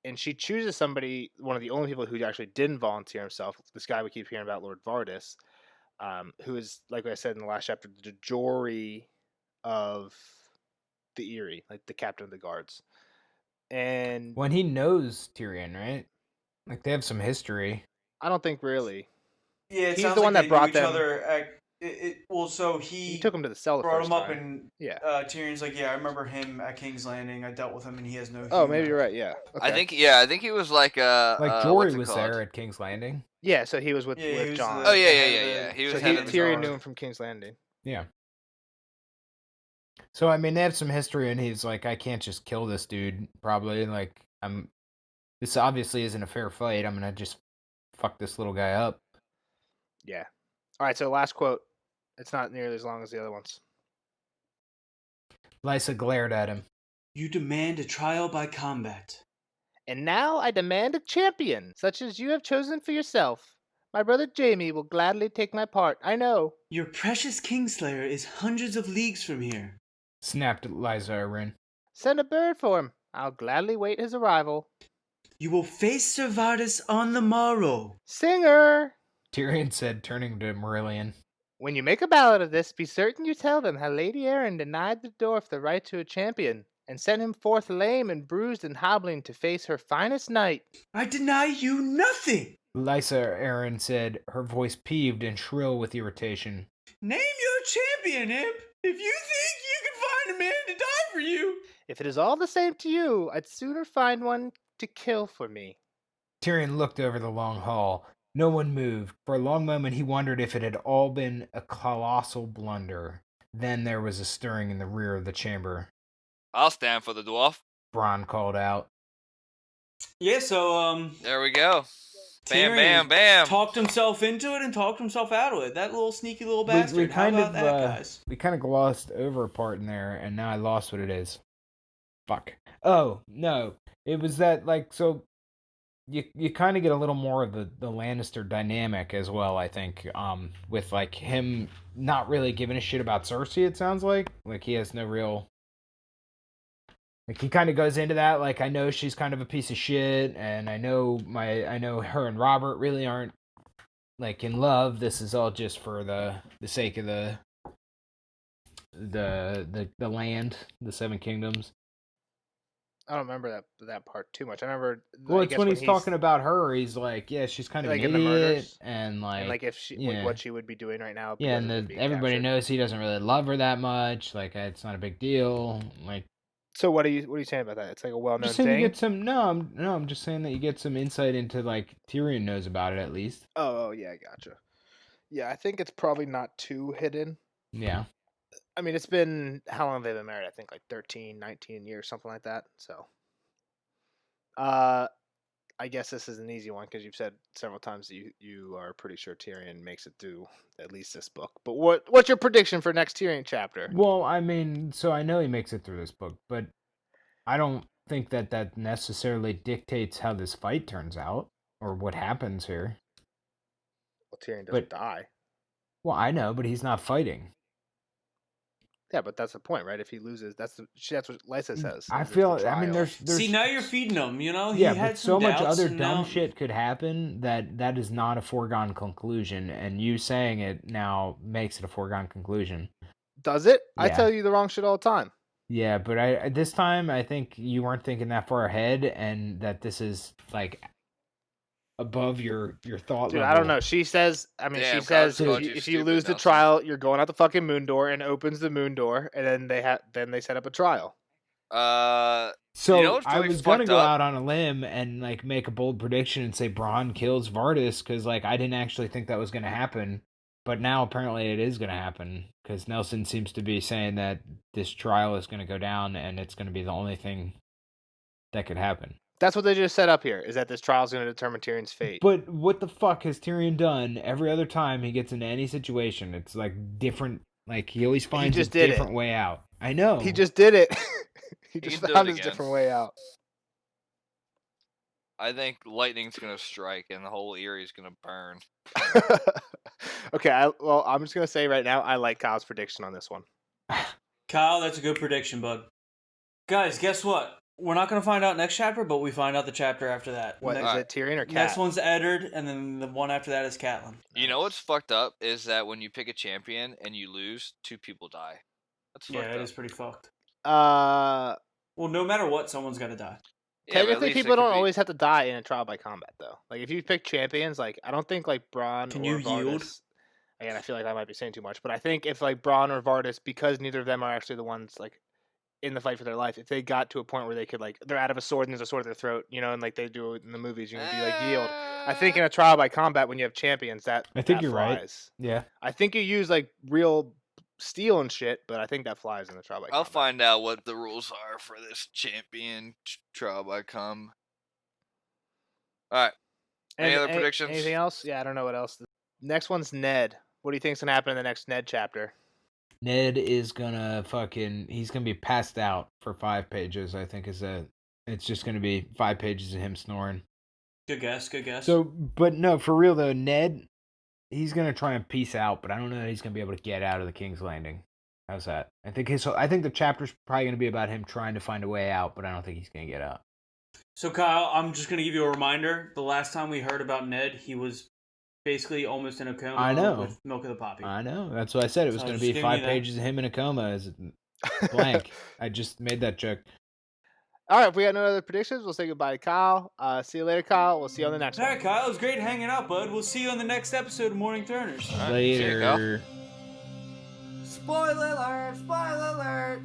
and she chooses somebody, one of the only people who actually didn't volunteer himself. This guy we keep hearing about, Lord Vardis, who is, like I said in the last chapter, the Jory of the Eyrie, like the captain of the guards. And When he knows Tyrion, right? Like, they have some history. I don't think really. Yeah, it He's sounds the like one they that brought knew each them. other. So He took him to the cell the brought first him up, time. and Yeah. Tyrion's like, yeah, I remember him at King's Landing. I dealt with him, and he has no humor. Oh, maybe you're right. Yeah. Okay. I think he was like Like, Jory what's it was called? there at King's Landing. Yeah, so he was with Yeah, he was John. the- Oh yeah, the yeah, head yeah, of yeah. the- He was So head of the Tyrion guard. knew him from King's Landing. Yeah. So, I mean, they have some history, and he's like, I can't just kill this dude, probably. Like, this obviously isn't a fair fight. I'm going to just fuck this little guy up. Yeah. All right, so last quote. It's not nearly as long as the other ones. Lysa glared at him. You demand a trial by combat. And now I demand a champion, such as you have chosen for yourself. My brother Jaime will gladly take my part, I know. Your precious Kingslayer is hundreds of leagues from here. Snapped Lysa Arryn. Send a bird for him. I'll gladly wait his arrival. You will face Sir Vardis on the morrow. Singer! Tyrion said, turning to Marillion. When you make a ballad of this, be certain you tell them how Lady Arryn denied the dwarf the right to a champion, and sent him forth lame and bruised and hobbling to face her finest knight. I deny you nothing. Lysa Arryn said, her voice peeved and shrill with irritation. Name your champion, imp. If you think you can find a man to die for you. If it is all the same to you, I'd sooner find one to kill for me. Tyrion looked over the long hall. No one moved. For a long moment he wondered if it had all been a colossal blunder. Then there was a stirring in the rear of the chamber. I'll stand for the dwarf. Bronn called out. Yeah, so There we go. Bam, Tyrion bam, bam. talked himself into it and talked himself out of it. That little sneaky little bastard. We kind How about of that, guys? we kind of glossed over a part in there, and now I lost what it is. Fuck. Oh no, it was that so. You kind of get a little more of the Lannister dynamic as well, I think, with like him not really giving a shit about Cersei. It sounds like he has no real. Like he kind of goes into that like I know she's kind of a piece of shit, and I know her and Robert really aren't like in love. This is all just for the sake of the land, the Seven Kingdoms. I don't remember that part too much. I remember. Well, I it's guess when he's talking about her. He's like, yeah, she's kind of like an in the idiot, murders, and like if she yeah. what she would be doing right now. Yeah, because of and being everybody captured. knows he doesn't really love her that much. Like, it's not a big deal. Like, So what are you saying about that? It's like a I'm well-known just saying thing. you get some. No, I'm just saying that you get some insight into like Tyrion knows about it at least. Oh yeah, gotcha. Yeah, I think it's probably not too hidden. Yeah. I mean, it's been how long have they been married? I think like 13, 19 years, something like that. So, I guess this is an easy one because you've said several times that you are pretty sure Tyrion makes it through at least this book. But what's your prediction for next Tyrion chapter? Well, I mean, so I know he makes it through this book, but I don't think that necessarily dictates how this fight turns out or what happens here. Well, Tyrion doesn't But- die. Well, I know, but he's not fighting. Yeah, but that's the point, right? If he loses, that's what Lysa says. I is it's the feel. I mean, trial. there's. See, now you're feeding him, you know? Yeah, he had but some so much doubts, other and dumb now... shit could happen that is not a foregone conclusion, and you saying it now makes it a foregone conclusion. Does it? I Yeah. tell you the wrong shit all the time. Yeah, but I this time I think you weren't thinking that far ahead, and that this is like above your thought Dude, level. I don't know. She says, I mean, Damn, she says God, if you you stupid, lose the Nelson. trial, you're going out the fucking moon door, and opens the moon door, and then they set up a trial. So You know what's I really was gonna fucked go up? out on a limb and like make a bold prediction and say Bronn kills Vardis because like I didn't actually think that was gonna happen, but now apparently it is gonna happen because Nelson seems to be saying that this trial is gonna go down and it's gonna be the only thing that could happen. That's what they just set up here. Is that this trial is going to determine Tyrion's fate? But what the fuck has Tyrion done every other time he gets into any situation? It's like different. Like he always finds a just did it. different way out. I know. He just did it. He He just can do found it his again. different way out. I think lightning's gonna strike and the whole Erie's gonna burn. Okay, I'm just gonna say right now, I like Kyle's prediction on this one. Kyle, that's a good prediction, bud. Guys, guess what? We're not going to find out next chapter, but we find out the chapter after that. What is next, it, Tyrion or Cat? Next one's Eddard, and then the one after that is Catelyn. You know what's fucked up is that when you pick a champion and you lose, 2 people die. That's fucked Yeah, it up. is pretty fucked. Uh, Well, no matter what, someone's got to die. Yeah, but at technically, least it people could don't be- always have to die in a trial by combat, though. Like if you pick champions, like I don't think like Bronn Can or you Vardis. yield? Again, I feel like I might be saying too much, but I think if like Bronn or Vardis, because neither of them are actually the ones like in the fight for their life, if they got to a point where they could like they're out of a sword and there's a sword at their throat, you know, and like they do in the movies, you can be like yield. I think in a trial by combat when you have champions, that I think that you're right. flies. Yeah. I think you use like real steel and shit, but I think that flies in the trial by I'll combat. find out what the rules are for this champion trial by com. All right. Any other predictions? Anything else? Yeah, I don't know what else. Next one's Ned. What do you think's gonna happen in the next Ned chapter? Ned is gonna he's gonna be passed out for 5 pages, I think it's just gonna be 5 pages of him snoring. Good guess, good guess. So, but no, for real though, Ned, he's gonna try and peace out, but I don't know that he's gonna be able to get out of the King's Landing. How's that? I think the chapter's probably gonna be about him trying to find a way out, but I don't think he's gonna get out. So, Kyle, I'm just going to give you a reminder. The last time we heard about Ned, he was basically almost in a coma I know. with Milk of the Poppy. I know. That's what I said. It was So gonna just be give 5 me that. pages of him in a coma as blank. I just made that joke. All right, if we got no other predictions, we'll say goodbye to Kyle. See you later, Kyle. We'll see you on the next All one. right, Kyle, it was great hanging out, bud. We'll see you on the next episode of Morning Turners. All right, see you, Kyle. Later. Spoiler alert! Spoiler alert!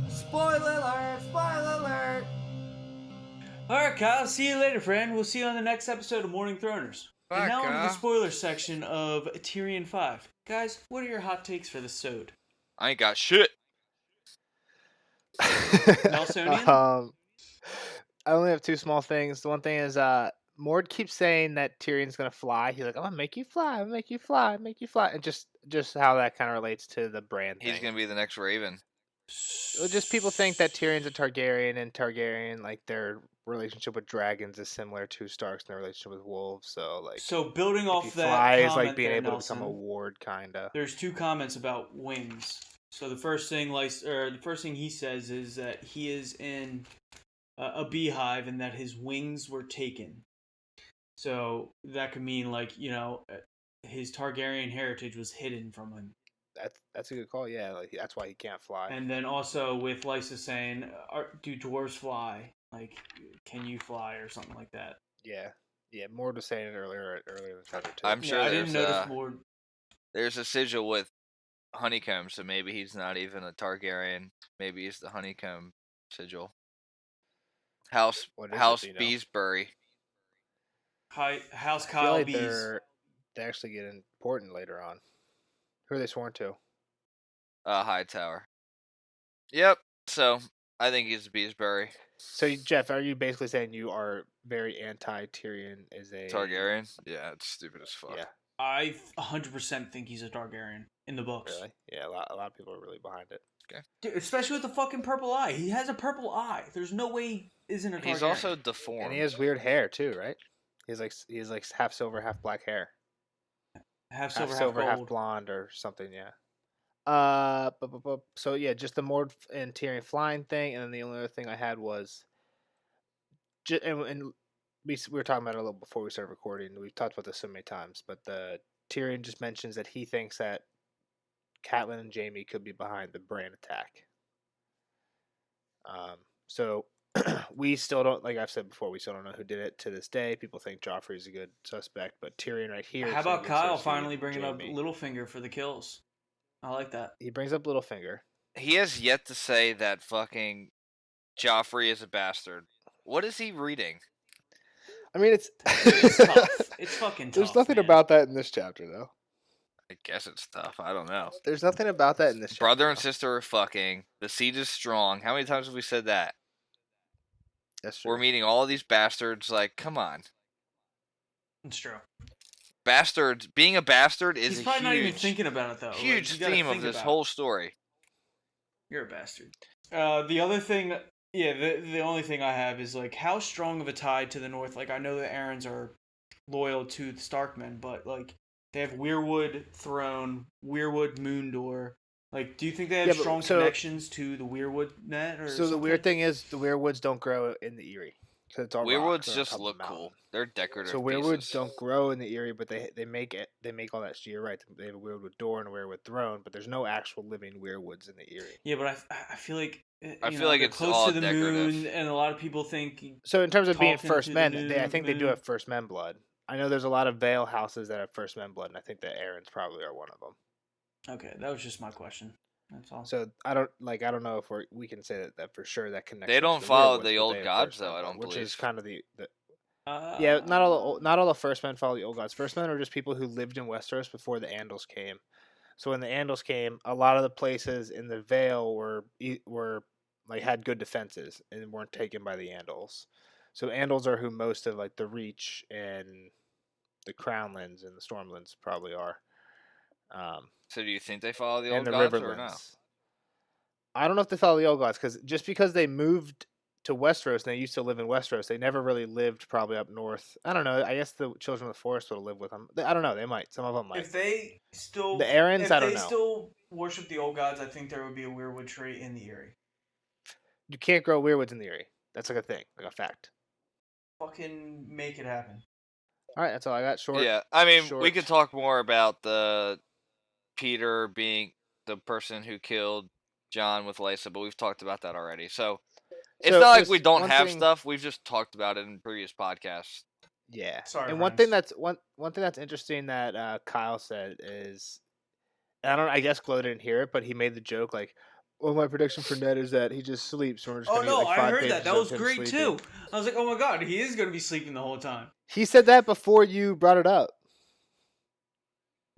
Spoiler alert! Spoiler alert! All right, Kyle, see you later, friend. We'll see you on the next episode of Morning Throners. Bye, And now on to the Kyle. spoiler section of Tyrion 5. Guys, what are your hot takes for this sode? I ain't got shit. Nelsonian? I only have 2 small things. The one thing is, Mord keeps saying that Tyrion's gonna fly. He's like, "I'm gonna make you fly. I'm gonna make you fly. Make you fly." And just how that kind of relates to the brand thing. He's gonna be the next Raven. Well, just people think that Tyrion's a Targaryen, and Targaryen, like their relationship with dragons is similar to Stark's and their relationship with wolves. So like, So building if off he that flies, comment like being there, able Nelson, to become a ward, kinda. there's 2 comments about wings. So the first thing, the first thing he says is that he is in a beehive and that his wings were taken. So that could mean his Targaryen heritage was hidden from him. That's a good call. Yeah, like that's why he can't fly. And then also with Lysa saying, "Do dwarves fly? Like, can you fly or something like that?" Yeah, Mord was saying it earlier in the chapter too. I'm sure I didn't there's notice more. there's a sigil with honeycomb, so maybe he's not even a Targaryen. Maybe he's the honeycomb sigil. House What is it, House do you know? Beesbury. House I feel Kyle like Bees. they actually get important later on. Who are they sworn to? Hightower. Yep. So I think he's Beesbury. So Jeff, are you basically saying you are very anti Tyrion as a Targaryen. Yeah, it's stupid as fuck. Yeah, I 100% think he's a Targaryen in the books. really? Yeah, a lot of people are really behind it. Dude, especially with the fucking purple eye. He has a purple eye. There's no way he isn't a Targaryen. He's also deformed. And he has weird hair too, right? He's like half silver, half black hair. half Half silver, silver, half half gold. blonde or something, yeah. So yeah, just the Mord and Tyrion flying thing, and then the only other thing I had was, and we were talking about it a little before we started recording. We've talked about this so many times, but the Tyrion just mentions that he thinks that Catelyn and Jaime could be behind the Bran attack. So we still don't, like I've said before, we still don't know who did it to this day. People think Joffrey's a good suspect, but Tyrion right here. How about thinks Kyle Cersei finally and bringing up Jaime. Littlefinger for the kills? I like that. He brings up Littlefinger. He has yet to say that fucking Joffrey is a bastard. What is he reading? I mean, it's It's tough. It's fucking tough. There's nothing man. about that in this chapter, though. I guess it's tough. I don't know. There's nothing about that in this chapter. Brother and though. sister are fucking. The siege is strong. How many times have we said that? That's true. We're meeting all of these bastards. Like, come on. It's true. Bastards. Being a bastard is He's a probably not even huge, thinking about it though. Like, huge you gotta theme of think this about whole it. story. You're a bastard. The other thing, the only thing I have is like how strong of a tie to the north. Like I know the Aarons are loyal to the Starkmen, but like they have Weirwood Throne, Weirwood Moondor. Like, do you think they have strong connections to the Weirwood net? Or So something? the weird thing is the Weirwoods don't grow in the Eyrie. It's all Weirwoods rock, just look cool. They're decorative. So Weirwoods pieces. don't grow in the Eyrie, but they make it. They make all that. You're right. They have a Weirwood door and a Weirwood throne, but there's no actual living Weirwoods in the Eyrie. Yeah, but I feel like I feel like they're it's close all to the decorative. moon, and a lot of people think. So in terms of being Talking first to men, the I think they do moon. have first men blood. I know there's a lot of Vale houses that have first men blood, and I think the Aarons probably are one of them. Okay, that was just my question. That's all. So I don't know if we can say that for sure that connection. They don't to the follow Weirwoods, the but old they have gods, first though, men I blood, don't which believe. is kind of yeah, not all the first men follow the old gods. First men are just people who lived in Westeros before the Andals came. So when the Andals came, a lot of the places in the Vale were like had good defenses and weren't taken by the Andals. So Andals are who most of like the Reach and the Crownlands and the Stormlands probably are. So do you think they follow the And old the gods or no? Riverlands. I don't know if they follow the old gods because just because they moved to Westeros and they used to live in Westeros, they never really lived probably up north. I don't know. I guess the Children of the Forest would have lived with them. I don't know. They might. Some of them might. If they still The Aarons, I don't know. If they still worship the old gods, I think there would be a Weirwood tree in the Eyrie. You can't grow Weirwoods in the Eyrie. That's like a thing, like a fact. Fucking make it happen. All right, that's all I got. Short. Yeah, I mean, we short. could talk more about the Peter being the person who killed John with Lysa, but we've talked about that already. So it's not like we don't have stuff. We've just talked about it in previous podcasts. Yeah. Sorry, and friends. one thing that's interesting that Kyle said is, and I guess Glow didn't hear it, but he made the joke like, "Well, my prediction for Ned is that he just sleeps." And we're just Oh gonna no, get, like, I 5 heard that. pages That of was him great sleeping. too. I was like, oh my god, he is gonna be sleeping the whole time. He said that before you brought it up.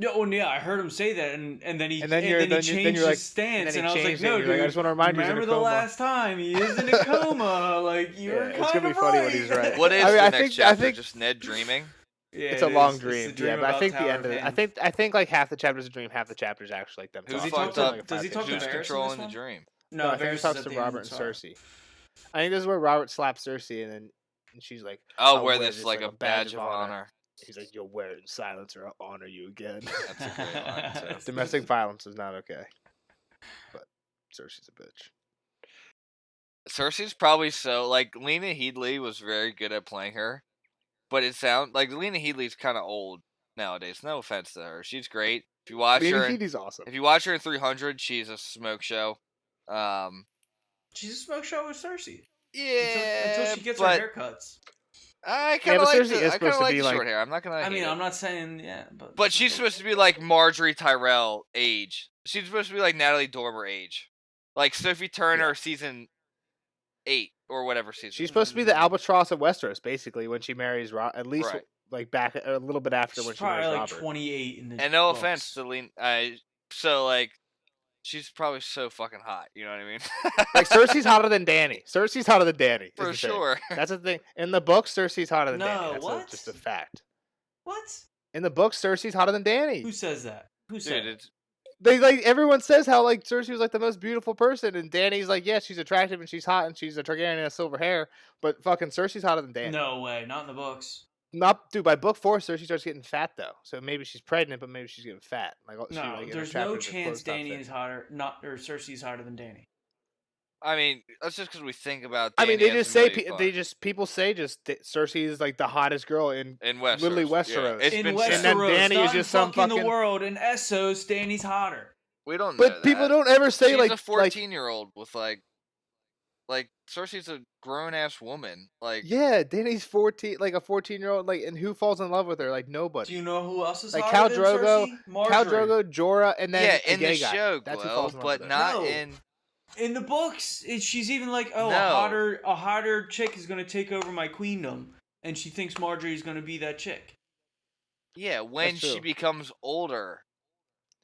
Yeah, oh yeah, I heard him say that, and then he then changed you're like, his stance, and and I was like, changed it, no, and you're dude, like, I just want to remind you, he's in a remember the coma. last time he is in a coma. Like you were it's kind gonna of be funny right. when he's right. What is I mean, the I next think- chapter? I think- Just Ned dreaming? Yeah, It's a it long is. It's dream. the dream Yeah, but I about think the Tower end of of it. Hand. I think like half the chapter's a dream, half the chapter's actually like them. Who's talking. fucked It's up? like a Does he 5-page talk to Who's chapter. Varys in controlling the this one? dream? No, I think Varys he is talks at to the Robert end, and sorry. Cersei. I think this is where Robert slaps Cersei, and she's like, Oh, "I'll wear wear this like a badge of honor. He's like, "You'll wear it in silence, or I'll honor you again." That's a great line, too. Domestic violence is not okay, but Cersei's a bitch. Cersei's probably so like Lena Headey was very good at playing her, but it sounds like Lena Headey's kind of old nowadays. No offense to her, she's great. If you watch her, He's awesome. if you watch her in 300, she's a smoke show. She's a smoke show with Cersei. Yeah, Until she gets her but haircuts. I kind of but like Cersei the, is I kind supposed of to like be the like- short hair. I'm not gonna. I mean, hate I'm it. not saying But she's supposed to be like Marjorie Tyrell age. She's supposed to be like Natalie Dormer age, like Sophie Turner season 8 or whatever season. She's supposed to be the albatross of Westeros, basically, when she marries at least Right. like back a little bit after She's when she probably marries like Robert. 28 in the And no books. offense to Lena, so like, she's probably so fucking hot. You know what I mean? Like Cersei's hotter than Dany. Cersei's hotter than Dany. is For the thing. sure. That's the thing. In the books, Cersei's hotter than No, Dany. That's what? just a fact. What? In the books, Cersei's hotter than Dany. Who says that? Who said Dude, it? it's They like everyone says how like Cersei was like the most beautiful person, and Dany's like, yeah, she's attractive and she's hot and she's a Targaryen and has silver hair, but fucking Cersei's hotter than Dany. No way, not in the books. Not dude. By book 4, Cersei starts getting fat though, so maybe she's pregnant, but maybe she's getting fat. Like she, No, like, in her there's no chapters, her chance clothes not Dany fit. is hotter, or Cersei's hotter than Dany. I mean, that's just because we think about. I mean, Dany they as just a say million bucks. people say Cersei is like the hottest girl in Westeros. literally Yeah. Westeros. It's In been Westeros, said. And then Dany not is just in some fucking the fucking- world. In Essos, Dany's hotter. We don't know But people don't ever say She's like a 14-year-old with like Like, Cersei's a grown-ass woman. Like, Yeah, Dany's 14, like a 14-year-old, like, and who falls in love with her? Like Do nobody. you know who else is Like hotter Khal than Drogo, Cersei? Marjorie. Jorah, and then yeah, a in the gay guy. show, That's who Glow, falls in love but with her. not No. in... In the books, she's even like, oh, No. a hotter chick is gonna take over my queendom, and she thinks Marjorie's gonna be that chick. Yeah, when That's she true. becomes older.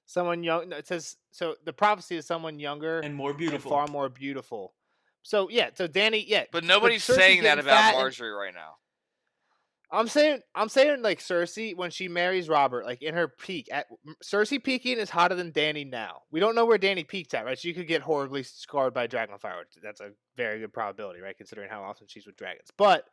Someone young. No, it says so. The prophecy is someone younger And more and beautiful. far more beautiful. So yeah, so Dany, yeah, But nobody's Cersei saying that getting about fat and- Marjorie right now. I'm saying like Cersei when she marries Robert, like in her peak. Cersei peaking is hotter than Dany now. We don't know where Dany peaked at, right? She could get horribly scarred by dragonfire. That's a very good probability, right? Considering how often she's with dragons. But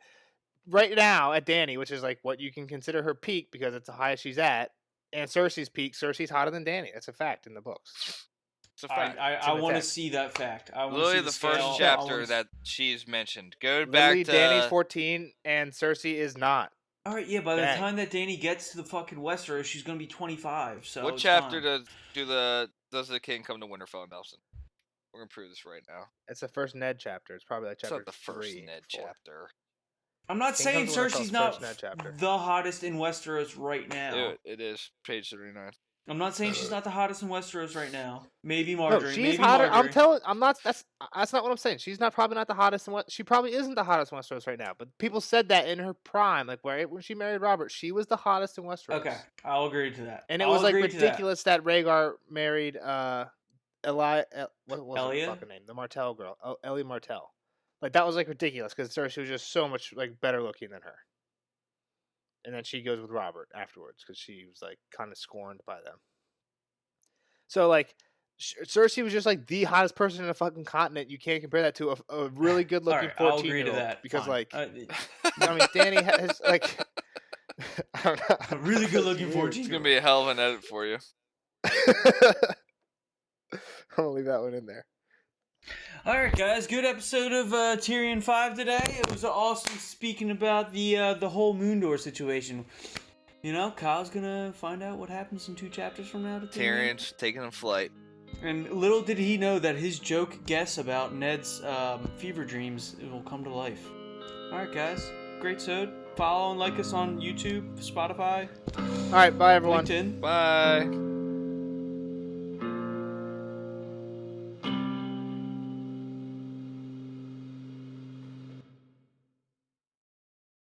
right now at Dany, which is like what you can consider her peak because it's the highest she's at, and Cersei's peak, Cersei's hotter than Dany. That's a fact in the books. It's a fact. I want to see that fact. I want to see Literally the the scale. first chapter that she's mentioned. Go Literally, back Dany's to... 14 and Cersei is not. All right, yeah. By the Dang. time that Dany gets to the fucking Westeros, she's gonna be 25. So What it's chapter fine. does the king come to Winterfell, Nelson? We're gonna prove this right now. It's the first Ned chapter. It's probably like It's chapter not the first 3, Ned 4. chapter. I'm not King saying comes to Winterfell's Cersei's not first Ned chapter. the hottest in Westeros right now. Dude, it is page 39. I'm not saying she's not the hottest in Westeros right now. Maybe No, Marjorie. she's maybe hotter. Marjorie. I'm not. That's not what I'm saying. She's probably not the hottest in what. She probably isn't the hottest in Westeros right now. But people said that in her prime, like when she married Robert, she was the hottest in Westeros. Okay, I'll agree to that. And it I'll was like agree to that. ridiculous that Rhaegar married what was her Elia? fucking name? The Martell girl, Ellie Martell. Like that was like ridiculous because Cersei was just so much like better looking than her. And then she goes with Robert afterwards because she was like kind of scorned by them. So like Cersei was just like the hottest person in the fucking continent. You can't compare that to a really good looking All right, 14-year-old. I'll agree to that. Because Fine. like I mean Dany has like I don't know. A really good looking It's 14. gonna be a hell of an edit for you. I'm gonna leave that one in there. All right, guys. Good episode of Tyrion 5 today. It was awesome speaking about the whole Moondor situation. You know, Kyle's gonna find out what happens in 2 chapters from now to Tyrion. Tyrion's taking a flight. And little did he know that his joke guess about Ned's fever dreams will come to life. All right, guys. Great sode. Follow and like us on YouTube, Spotify, All right, bye everyone. LinkedIn. Bye.